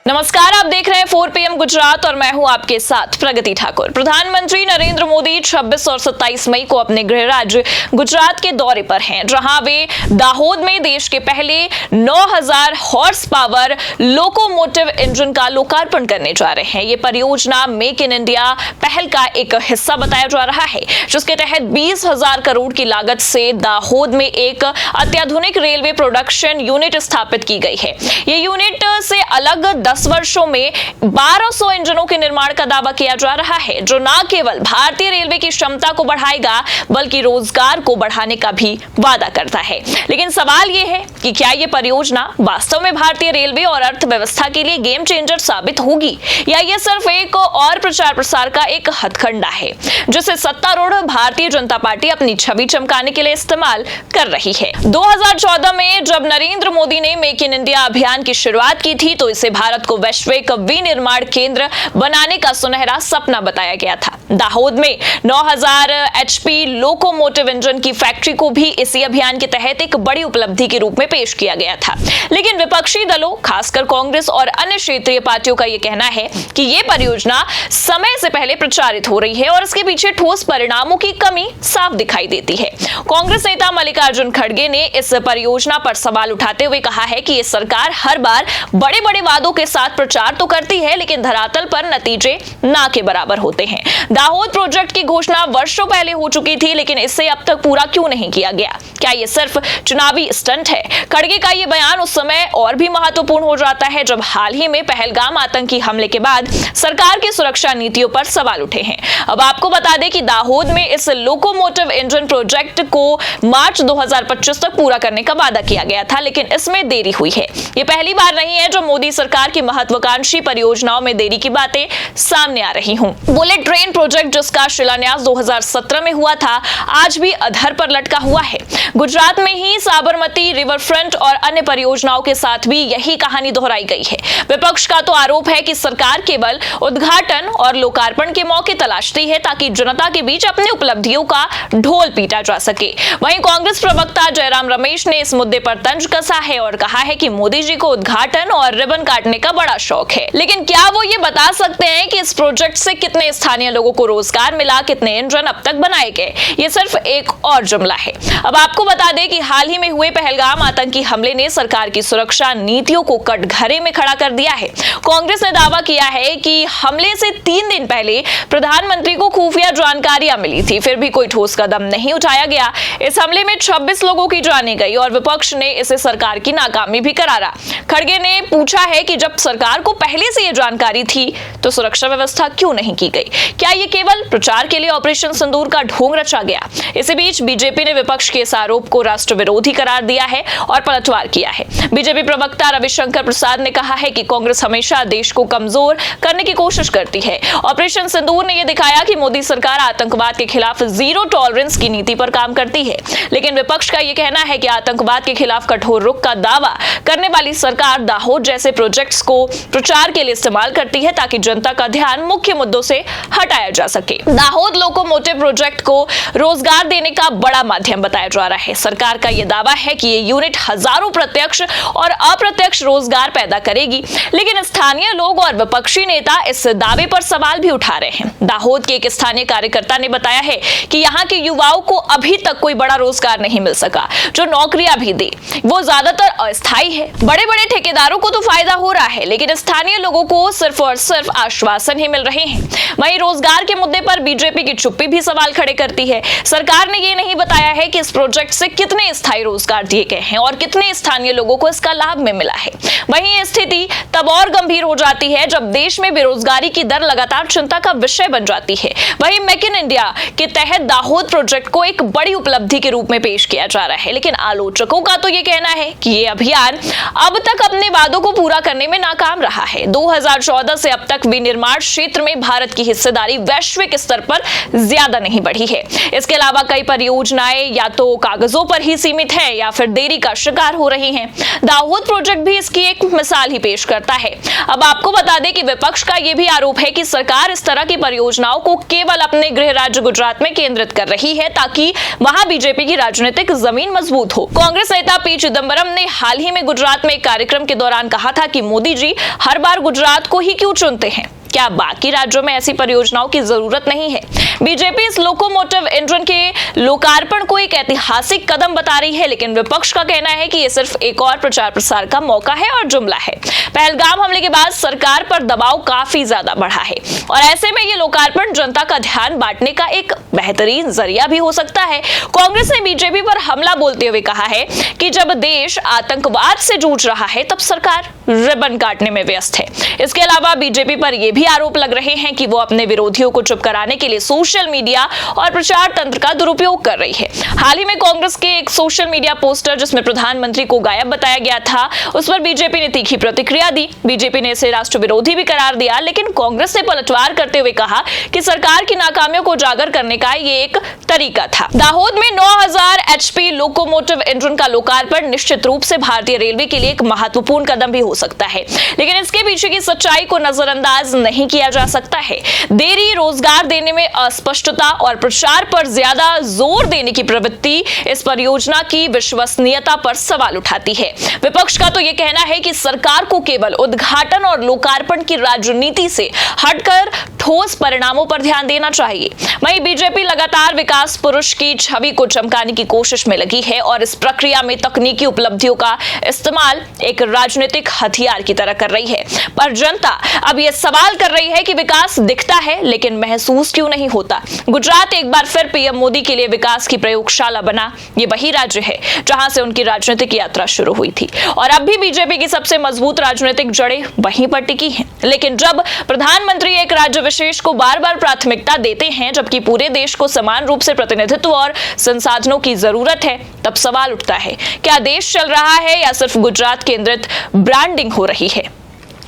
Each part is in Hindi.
नमस्कार, आप देख रहे हैं 4 PM गुजरात और मैं हूं आपके साथ प्रगति ठाकुर। प्रधानमंत्री नरेंद्र मोदी 26 और 27 मई को अपने गृह राज्य गुजरात के दौरे पर हैं, जहां वे दाहोद में देश के पहले 9000 हॉर्स पावर लोकोमोटिव इंजन का लोकार्पण करने जा रहे हैं। ये परियोजना मेक इन इंडिया पहल का एक हिस्सा बताया जा रहा है, जिसके तहत 20,000 करोड़ की लागत से दाहोद में एक अत्याधुनिक रेलवे प्रोडक्शन यूनिट स्थापित की गई है। ये यूनिट से अलग 10 वर्षों में 1200 इंजनों के निर्माण का दावा किया जा रहा है, जो न केवल भारतीय रेलवे की क्षमता को बढ़ाएगा बल्कि रोजगार को बढ़ाने का भी वादा करता है। लेकिन सवाल यह है कि क्या यह परियोजना वास्तव में भारतीय रेलवे और अर्थव्यवस्था के लिए गेम चेंजर साबित होगी, या यह सिर्फ एक और प्रचार प्रसार का एक हथकंडा है जिसे सत्तारूढ़ भारतीय जनता पार्टी अपनी छवि चमकाने के लिए इस्तेमाल कर रही है। 2014 में जब नरेंद्र मोदी ने मेक इन इंडिया अभियान की शुरुआत की थी तो इसे भारत को वैश्विक विनिर्माण केंद्र बनाने का सुनहरा सपना बताया गया था। दाहोद में 9000 HP लोकोमोटिव इंजन की फैक्ट्री को भी इसी अभियान के तहत एक बड़ी उपलब्धि के रूप में पेश किया गया था। लेकिन विपक्षी दलों, खासकर कांग्रेस और अन्य क्षेत्रीय पार्टियों का यह कहना है कि यह परियोजना समय से पहले प्रचारित हो रही है और इसके पीछे ठोस परिणामों की कमी साफ दिखाई देती है। कांग्रेस नेता मल्लिकार्जुन खड़गे ने इस परियोजना पर सवाल उठाते हुए कहा है कि यह सरकार हर बार बड़े बड़े वादों के साथ प्रचार तो करती है, लेकिन धरातल पर नतीजे ना के बराबर होते हैं। दाहोद प्रोजेक्ट की घोषणा वर्षों पहले हो चुकी थी, लेकिन इसे अब तक पूरा क्यों नहीं किया गया? क्या यह सिर्फ चुनावी स्टंट है? खड़गे का यह बयान उस समय और भी महत्वपूर्ण हो जाता है जब हाल ही में पहलगाम आतंकी हमले के बाद सरकार की सुरक्षा नीतियों पर सवाल उठे हैं। अब आपको बता दें कि दाहोद में इस लोकोमोटिव इंजन प्रोजेक्ट को मार्च 2025 तक पूरा करने का वादा किया गया था, लेकिन इसमें देरी हुई है। यह पहली बार नहीं है जो मोदी सरकार की महत्वाकांक्षी परियोजनाओं में देरी की बातें सामने आ रही हूं। बुलेट ट्रेन प्रोजेक्ट, जिसका शिलान्यास 2017 में हुआ था, आज भी अधर पर लटका हुआ है। गुजरात में ही साबरमती रिवर फ्रंट और अन्य परियोजनाओं के साथ भी यही कहानी दोहराई गई है। विपक्ष का तो आरोप है कि सरकार केवल उद्घाटन और लोकार्पण के मौके तलाशती है ताकि जनता के बीच अपनी उपलब्धियों का ढोल पीटा जा सके। वहीं कांग्रेस प्रवक्ता जयराम रमेश ने इस मुद्दे पर तंज कसा है और कहा है कि मोदी जी को उद्घाटन और रिबन काटने का बड़ा शौक है, लेकिन क्या वो ये बता सकते हैं कि इस प्रोजेक्ट से कितने स्थानीय लोगों को रोजगार मिला, कितने इंजन अब तक बनाए गए? ये सिर्फ एक और जुमला है। अब आपको बता दें कि हाल ही में हुए पहलगाम आतंकी हमले ने सरकार की सुरक्षा नीतियों को कटघरे में खड़ा कर दिया है। कांग्रेस ने दावा किया है कि हमले से 3 दिन पहले प्रधानमंत्री को खुफिया जानकारियां मिली थी, फिर भी कोई ठोस कदम नहीं उठाया गया। इस हमले में 26 लोगों की जानें गई और विपक्ष ने इसे सरकार की नाकामी भी करारा। खड़गे ने पूछा है कि जब सरकार को पहले से यह जानकारी थी तो सुरक्षा व्यवस्था क्यों नहीं की गई? क्या ये केवल प्रचार के लिए ऑपरेशन सिंदूर का ढोंग रचा गया? इसी बीच बीजेपी ने विपक्ष के इस आरोप को राष्ट्र विरोधी करार दिया है और पलटवार किया है। बीजेपी प्रवक्ता रविशंकर प्रसाद ने कहा है कि कांग्रेस हमेशा देश को कमजोर करने की कोशिश करती है। ऑपरेशन सिंदूर ने यह दिखाया कि मोदी सरकार आतंकवाद के खिलाफ जीरो टॉलरेंस की नीति पर काम करती है, लेकिन विपक्ष का यह कहना है कि आतंकवाद के खिलाफ कठोर रुख का दावा करने वाली सरकार दाहोद जैसे प्रोजेक्ट्स को प्रचार के लिए इस्तेमाल करती है ताकि जनता का ध्यान मुख्य मुद्दों से हटाया जा सके। दाहोद लोकोमोटिव प्रोजेक्ट को रोजगार देने का बड़ा माध्यम बताया जा रहा है। सरकार का यह दावा है कि यह यूनिट हजारों प्रत्यक्ष और अप्रत्यक्ष रोजगार पैदा करेगी, लेकिन स्थानीय लोग और विपक्षी नेता इस दावे पर सवाल भी उठा रहे हैं। दाहोद के एक स्थानीय कार्यकर्ता ने बताया है कि यहाँ के युवाओं को अभी तक कोई बड़ा रोजगार नहीं मिल सका जो नौकरियां भी दे। वो ज्यादातर अस्थायी है। बड़े बड़े ठेकेदारों को तो फायदा हो रहा है, लेकिन स्थानीय लोगों को सिर्फ और सिर्फ आश्वासन ही मिल रहे हैं। वहीं रोजगार के मुद्दे पर बीजेपी की चुप्पी भी सवाल खड़े करती है। सरकार ने यह नहीं बताया है कि इस प्रोजेक्ट से कितने स्थायी रोजगार दिए गए हैं और कितने स्थानीय लोगों को इसका लाभ में मिला है। वहीं स्थिति तब और गंभीर हो जाती है जब देश में बेरोजगारी की दर लगातार चिंता का विषय बन जाती है। वहीं मेक इन इंडिया के तहत दाहोद प्रोजेक्ट को एक बड़ी उपलब्धि के रूप में पेश किया जा रहा है, लेकिन आलोचकों का तो यह कहना है कि यह अभियान अब तक अपने वादों को पूरा करने में नाकाम रहा है। 2014 से अब तक विनिर्माण क्षेत्र में भारत की हिस्सेदारी वैश्विक स्तर पर ज्यादा नहीं बढ़ी है। इसके अलावा कई परियोजनाएं या तो कागजों पर ही सीमित है या फिर देरी का शिकार हो रही हैं। दाहोद प्रोजेक्ट भी इसकी एक मिसाल ही पेश करता है। अब आपको बता दें कि विपक्ष का यह भी आरोप है कि सरकार इस तरह की परियोजनाओं को केवल अपने गृह राज्य गुजरात में केंद्रित कर रही है ताकि वहां बीजेपी की राजनीतिक जमीन मजबूत हो। कांग्रेस नेता पी चिदंबरम ने हाल ही में गुजरात में एक कार्यक्रम के दौरान कहा था कि मोदी जी हर बार गुजरात को ही क्यों चुनते हैं? क्या बाकी राज्यों में ऐसी परियोजनाओं की जरूरत नहीं है? बीजेपी इस लोकोमोटिव इंजन के लोकार्पण को एक ऐतिहासिक कदम बता रही है, लेकिन विपक्ष का कहना है कि यह सिर्फ एक और प्रचार प्रसार का मौका है और जुमला है। पहलगाम हमले के बाद सरकार पर दबाव काफी ज्यादा बढ़ा है और ऐसे में ये लोकार्पण जनता का ध्यान बांटने का एक बेहतरीन जरिया भी हो सकता है। कांग्रेस ने बीजेपी पर हमला बोलते हुए कहा है कि जब देश आतंकवाद से जूझ रहा है तब सरकार रिबन काटने में व्यस्त है। इसके अलावा बीजेपी पर यह भी आरोप लग रहे हैं कि वो अपने विरोधियों को चुप कराने के लिए सोशल मीडिया और प्रचार तंत्र का दुरुपयोग कर रही है। हाल ही में कांग्रेस के एक सोशल मीडिया पोस्टर जिसमें प्रधानमंत्री को गायब बताया गया था, उस पर बीजेपी ने तीखी प्रतिक्रिया दी। बीजेपी ने इसे राष्ट्र विरोधी भी करार दिया, लेकिन कांग्रेस ने पलटवार करते हुए कहा कि सरकार की नाकामियों को उजागर करने का ये एक तरीका था। दाहोद में 9000 HP लोकोमोटिव इंजन का लोकार्पण निश्चित रूप से भारतीय रेलवे के लिए एक महत्वपूर्ण कदम भी हो सकता है, लेकिन इसके पीछे की सच्चाई को नजरअंदाज नहीं किया जा सकता है। देरी, रोजगार देने में अस्पष्टता और प्रचार पर ज्यादा जोर देने की प्रवृत्ति इस परियोजना की विश्वसनीयता पर सवाल उठाती है। विपक्ष का तो यह कहना है कि सरकार को केवल उद्घाटन और लोकार्पण की राजनीति से हटकर ठोस परिणामों पर ध्यान देना चाहिए। वहीं बीजेपी लगातार विकास पुरुष की छवि को चमकाने की कोशिश में लगी है और इस प्रक्रिया में तकनीकी उपलब्धियों का इस्तेमाल एक राजनीतिक हथियार की तरह कर रही है। पर जनता अब यह सवाल कर रही है कि विकास दिखता है लेकिन महसूस क्यों नहीं होता? गुजरात एक बार फिर पीएम मोदी के लिए विकास की प्रयोगशाला बना। ये वही राज्य है जहां से उनकी राजनीतिक यात्रा शुरू हुई थी और अब भी बीजेपी की सबसे मजबूत राजनीतिक जड़ें वहीं पर टिकी हैं। लेकिन जब प्रधानमंत्री एक राज्य विशेष को बार बार प्राथमिकता देते हैं जबकि पूरे देश को समान रूप से प्रतिनिधित्व और संसाधनों की जरूरत है, तब सवाल उठता है, क्या देश चल रहा है या सिर्फ गुजरात केंद्रित ब्रांडिंग हो रही है?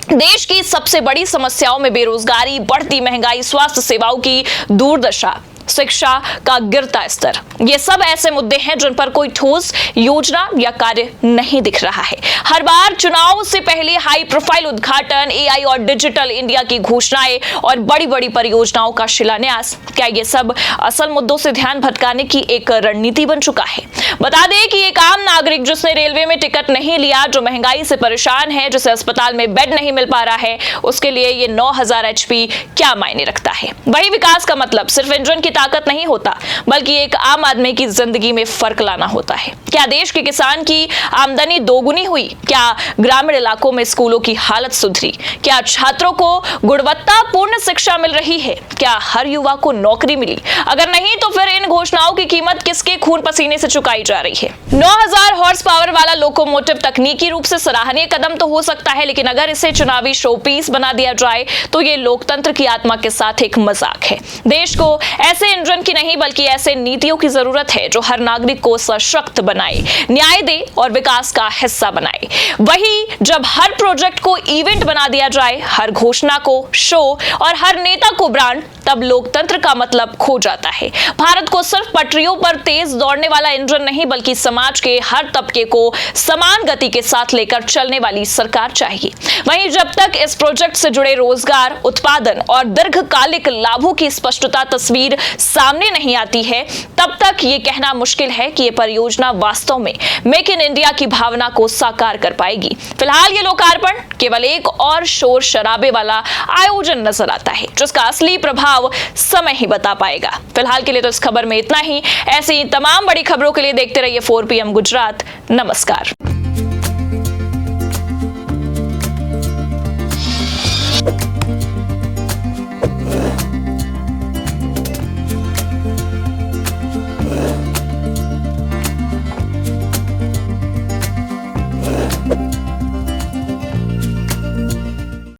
देश की सबसे बड़ी समस्याओं में बेरोजगारी, बढ़ती महंगाई, स्वास्थ्य सेवाओं की दुर्दशा, शिक्षा का गिरता स्तर, ये सब ऐसे मुद्दे हैं जिन पर कोई ठोस योजना या कार्य नहीं दिख रहा है। हर बार चुनाव से पहले हाई प्रोफाइल उद्घाटन, AI और डिजिटल इंडिया की घोषणाएं और बड़ी बड़ी परियोजनाओं का शिलान्यास, क्या ये सब असल मुद्दों से ध्यान भटकाने की एक रणनीति बन चुका है? बता दें कि एक आम नागरिक जिसने रेलवे में टिकट नहीं लिया, जो महंगाई से परेशान है, जिसे अस्पताल में बेड नहीं मिल पा रहा है, उसके लिए ये 9000 HP क्या मायने रखता है? वही विकास का मतलब सिर्फ इंजन की ताकत नहीं होता, बल्कि एक आम आदमी की जिंदगी में फर्क लाना होता है। क्या देश के किसान की आमदनी दोगुनी हुई? क्या ग्रामीण इलाकों में स्कूलों की हालत सुधरी? क्या छात्रों को गुणवत्तापूर्ण शिक्षा मिल रही है? क्या हर युवा को नौकरी मिली? अगर नहीं तो फिर इन घोषणाओं की कीमत किसके खून पसीने से चुकाई जा रही है? 9000 हॉर्स पावर वाला लोकोमोटिव तकनीकी रूप से सराहनीय कदम तो हो सकता है, लेकिन अगर इसे चुनावी शो पीस बना दिया जाए तो ये लोकतंत्र की आत्मा के साथ एक मजाक है। देश को ऐसे इंजन की नहीं बल्कि ऐसे नीतियों की जरूरत है जो हर नागरिक को सशक्त बनाए, न्याय दे और विकास का हिस्सा बनाए। वही जब हर प्रोजेक्ट को इवेंट बना दिया जाए, हर घोषणा को शो और हर नेता को ब्रांड, तब लोकतंत्र का मतलब खो जाता है। भारत को सिर्फ पटरियों पर तेज दौड़ने वाला इंजन नहीं बल्कि समाज के हर तबके को समान गति के साथ लेकर चलने वाली सरकार चाहिए। वहीं जब तक इस प्रोजेक्ट से जुड़े रोजगार, उत्पादन और दीर्घकालिक लाभों की स्पष्टता तस्वीर सामने नहीं आती है, तब तक ये कहना मुश्किल है कि ये परियोजना वास्तव में मेक इन इंडिया की भावना को साकार कर पाएगी। फिलहाल ये लोकार्पण केवल एक और शोर शराबे वाला आयोजन नजर आता है, जिसका असली प्रभाव समय ही बता पाएगा। फिलहाल के लिए तो इस खबर में इतना ही। ऐसी तमाम बड़ी खबरों के लिए देखते रहिए 4 PM गुजरात। नमस्कार।